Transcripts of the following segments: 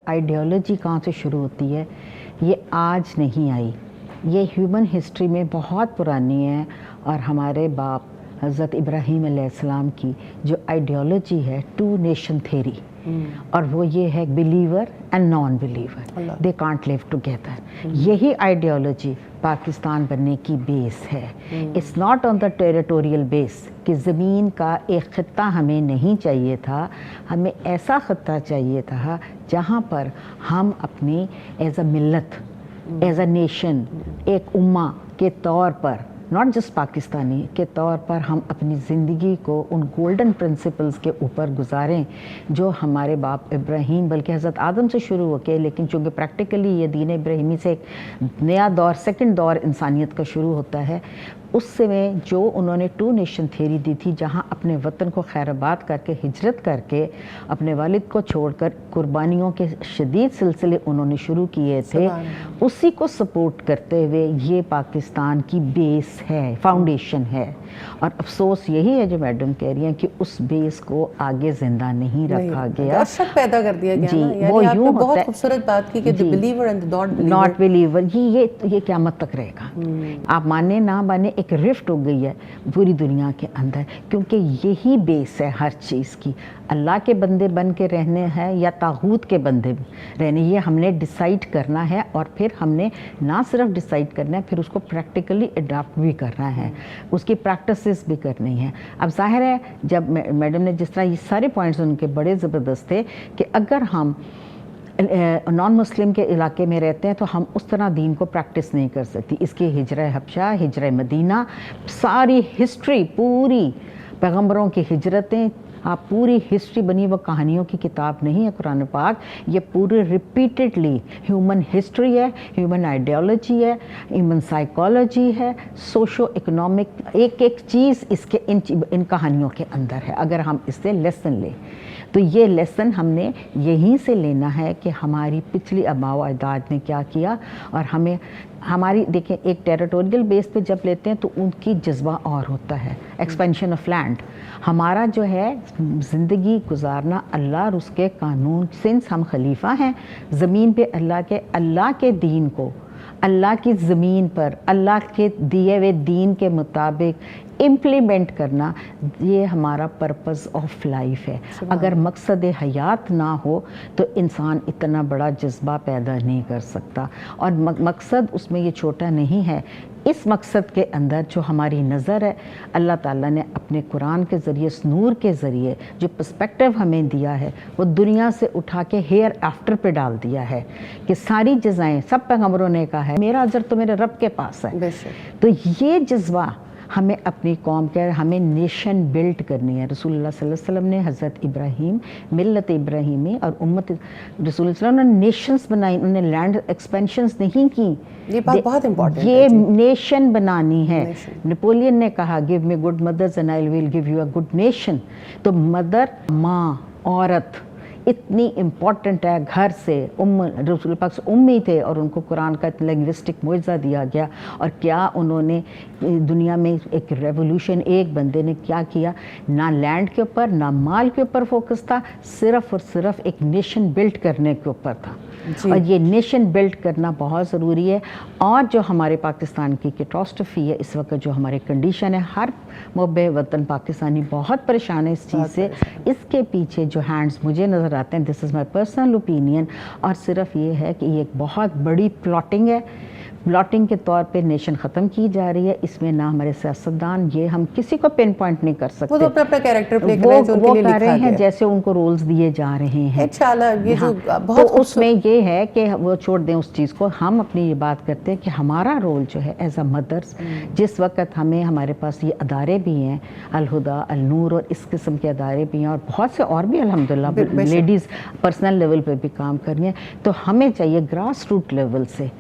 Ideology कहाँ से शुरू होती है, ये आज नहीं आई, ये ह्यूमन हिस्ट्री में बहुत पुरानी है। और हमारे बाप हज़रत इब्राहीम अलैहिस्सलाम की जो आइडियोलॉजी है, टू नेशन थेरी, और वो ये है believer and non believer, they can't live together. यही आइडियोलॉजी पाकिस्तान बनने की बेस है। It's not on the territorial base कि ज़मीन का एक ख़त्ता हमें नहीं चाहिए था, हमें ऐसा ख़त्ता चाहिए था जहाँ पर हम अपनी as a Millat, as a nation, एक उम्मा के तौर पर, नॉट जस्ट पाकिस्तानी के तौर पर, हम अपनी ज़िंदगी को उन गोल्डन प्रिंसिपल्स के ऊपर गुजारें जो हमारे बाप इब्राहीम, बल्कि हज़रत आदम से शुरू हो के, लेकिन चूँकि प्रैक्टिकली ये दीन इब्राहीमी से एक नया दौर, सेकंड दौर इंसानियत का शुरू होता है, उससे में जो उन्होंने टू नेशन थ्योरी दी थी, जहाँ अपने वतन को खैराबाद करके, हिजरत करके, अपने वालिद को छोड़कर कुर्बानियों के शदीद सिलसिले उन्होंने शुरू किए थे, उसी को सपोर्ट करते हुए ये पाकिस्तान की बेस है, फाउंडेशन है। और अफसोस यही है जो मैडम कह रही हैं कि उस बेस को आगे जिंदा नहीं रखा गया, शक पैदा कर दिया गया। जी, यानी वो यूं होता बहुत है, खूबसूरत बात की कि the believer and the not believer, ये क़यामत तक रहेगा। आप माने ना माने, एक रिफ्ट हो गई है पूरी दुनिया के अंदर, क्योंकि यही बेस है हर चीज़ की। अल्लाह के बंदे बन के रहने हैं या तागूत के बंदे रहने, ये हमने डिसाइड करना है। और फिर हमने ना सिर्फ डिसाइड करना है, फिर उसको प्रैक्टिकली अडॉप्ट भी करना है, उसकी प्रैक्टिसेस भी करनी है। अब जाहिर है, जब मैडम ने जिस तरह ये सारे पॉइंट्स उनके बड़े ज़बरदस्त थे कि अगर हम नॉन मुस्लिम के इलाके में रहते हैं तो हम उस तरह दीन को प्रैक्टिस नहीं कर सकती। इसकी हिजरा हबशा, हिजरा मदीना, सारी हिस्ट्री, पूरी पैगम्बरों की हिजरतें, आप पूरी हिस्ट्री बनी वो कहानियों की किताब नहीं है कुरान पाक, ये पूरे रिपीटेडली ह्यूमन हिस्ट्री है, ह्यूमन आइडियोलॉजी है, ह्यूमन साइकोलॉजी है, सोशो इकोनॉमिक, एक एक चीज़ इसके इन कहानियों के अंदर है। अगर हम इससे लेसन लें तो ये लेसन हमने यहीं से लेना है कि हमारी पिछली आबाओ अजदाद ने क्या किया। और हमें हमारी देखें, एक टेरिटोरियल बेस पे जब लेते हैं तो उनकी जज्बा और होता है, एक्सपेंशन ऑफ लैंड। हमारा जो है ज़िंदगी गुजारना अल्लाह और उसके कानून, सिंस हम खलीफा हैं ज़मीन पे, अल्लाह के दीन को अल्लाह की ज़मीन पर अल्लाह के दिए हुए दीन के मुताबिक इम्प्लीमेंट करना, ये हमारा पर्पस ऑफ लाइफ है। अगर मकसद हयात ना हो तो इंसान इतना बड़ा जज्बा पैदा नहीं कर सकता। और मकसद उसमें ये छोटा नहीं है। इस मकसद के अंदर जो हमारी नज़र है, अल्लाह ताला ने अपने कुरान के ज़रिए, इस नूर के ज़रिए जो पर्सपेक्टिव हमें दिया है, वो दुनिया से उठा के हेयर आफ्टर पे डाल दिया है कि सारी जज़ाएँ, सब पैगम्बरों ने कहा है मेरा अजर तो मेरे रब के पास है। तो ये जज्बा हमें अपनी कौम के, हमें नेशन बिल्ड करनी है। रसूलुल्लाह सल्लल्लाहु अलैहि वसल्लम ने हज़रत इब्राहीम, मिल्लत इब्राहीमी और उम्मत रसूलुल्लाह सल्लल्लाहु अलैहि वसल्लम ने नेशंस बनाई, उन्होंने लैंड एक्सपेंशंस नहीं की। ये बात बहुत इंपॉर्टेंट है, ये नेशन बनानी है। नेपोलियन ने कहा give me good mothers and I will give you a good nation. तो मदर, माँ, औरत इतनी इम्पॉर्टेंट है। घर से रसूल पाक उम्मी थे और उनको कुरान का लिंग्विस्टिक मुआवजा दिया गया। और क्या उन्होंने दुनिया में एक रेवोल्यूशन, एक बंदे ने क्या किया, ना लैंड के ऊपर ना माल के ऊपर फोकस था, सिर्फ और सिर्फ एक नेशन बिल्ड करने के ऊपर था। और ये नेशन बिल्ड करना बहुत ज़रूरी है। और जो हमारे पाकिस्तान की कैटास्ट्रफी है इस वक्त, जो हमारे कंडीशन है, हर मुहब्बे वतन पाकिस्तानी बहुत परेशान है इस चीज़ से। इसके पीछे जो हैंड्स मुझे नज़र आते हैं, this is my personal opinion, और सिर्फ ये है कि ये एक बहुत बड़ी प्लॉटिंग है। प्लॉटिंग के तौर पे नेशन ख़त्म की जा रही है। इसमें ना हमारे सियासतदान, ये हम किसी को पिन पॉइंट नहीं कर सकते, वो तो अपना कैरेक्टर प्ले कर रहे हैं, जो उनके लिए कर रहे हैं, लिखा जैसे उनको रोल्स दिए जा रहे हैं। ये जो बहुत तो उसमें ये है कि वो छोड़ दें उस चीज़ को। हम अपनी ये बात करते हैं कि हमारा रोल जो है एज अ मदर्स, जिस वक्त हमें, हमारे पास ये अदारे भी हैं, अलहुदा, अलनूर और इस किस्म के अदारे भी हैं, और बहुत से और भी अल्हम्दुलिल्लाह लेडीज़ पर्सनल लेवल पे भी काम कर रही हैं। तो हमें चाहिए ग्रास रूट लेवल से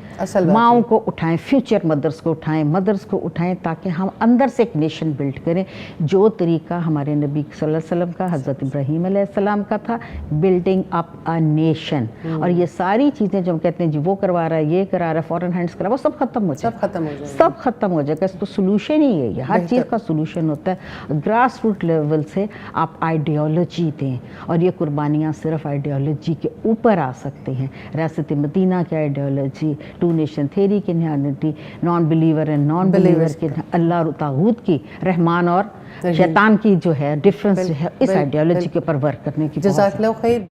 माओं को उठाएं, फ्यूचर मदर्स को उठाएं, मदर्स को उठाएं, ताकि हम अंदर से एक नेशन बिल्ड करें, जो तरीका हमारे नबी सल्लल्लाहु अलैहि वसल्लम का, हज़रत इब्राहीम अलैहिस्सलाम का था, बिल्डिंग अप अ नेशन। और ये सारी चीज़ें जो हम कहते हैं जी वो करवा रहा है, ये करा रहा है, फॉरेन हैंड्स करा, वो सब खत्म हो जाए, सब खत्म हो जाएगा, सब खत्म हो जाएगा। इसको सोल्यूशन ही है, ये हर चीज़ का सोल्यूशन होता है। ग्रास रूट लेवल से आप आइडियोलॉजी दें, और ये कुर्बानियाँ सिर्फ आइडियोलॉजी के ऊपर आ सकती हैं। रियासत मदीना की आइडियोलॉजी, टू नेशन थ्योरी की न्यानिटी, non believer and non believer के, अल्लाह और तागूत की, रहमान और शैतान की जो है डिफरेंस जो है, इस आइडियोलॉजी के ऊपर वर्क करने की। जज़ाकल्लाह खैर।